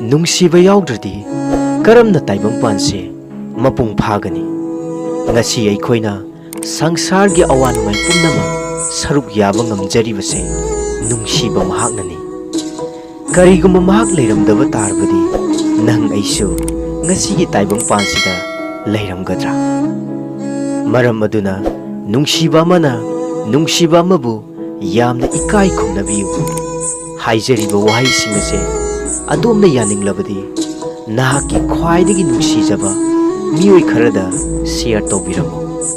ꯅꯨꯡꯁꯤꯕ ꯌꯥꯎꯗ꯭ꯔꯗꯤ ꯀꯔꯝꯅ ꯇꯥꯏꯕꯪꯄꯥꯟꯁꯦ ꯃꯄꯨꯡ ꯐꯥꯒꯅꯤ? ꯉꯁꯤ ꯑꯩꯈꯣꯏꯅ ꯁꯪꯁꯥꯔꯒꯤ ꯑꯋꯥ ꯅꯨꯡꯉꯥꯏ ꯄꯨꯝꯅꯃꯛ ꯁꯔꯨꯛ ꯌꯥꯕ ꯉꯝꯖꯔꯤꯕꯁꯦ ꯅꯨꯡꯁꯤꯕ ꯃꯍꯥꯛꯅꯅꯤ꯫ ꯀꯔꯤꯒꯨꯝꯕ ꯃꯍꯥꯛ ꯂꯩꯔꯝꯗꯕ ꯇꯥꯔꯕꯗꯤ ꯅꯪ ꯑꯩꯁꯨ ꯉꯁꯤꯒꯤ ꯇꯥꯏꯕꯪꯄꯥꯟꯁꯤꯗ ꯂꯩꯔꯝꯒꯗ꯭ꯔꯥ? ꯃꯔꯝ ꯑꯗꯨꯅ ꯅꯨꯡꯁꯤꯕ ꯑꯃꯅ ꯅꯨꯡꯁꯤꯕ ꯑꯃꯕꯨ ꯌꯥꯝꯅ ꯏꯀꯥꯏ ꯈꯨꯝꯅꯕꯤꯌꯨ꯫ ꯍꯥꯏꯖꯔꯤꯕ ꯋꯥꯍꯩꯁꯤꯡ ꯑꯁꯦ ꯑꯗꯣꯝꯅ ꯌꯥꯅꯤꯡꯂꯕꯗꯤ ꯅꯍꯥꯛꯀꯤ ꯈ꯭ꯋꯥꯏꯗꯒꯤ ꯅꯨꯡꯁꯤꯖꯕ ꯃꯤꯑꯣꯏ ꯈꯔꯗ ꯁꯦꯌꯔ ꯇꯧꯕꯤꯔꯝꯃꯨ꯫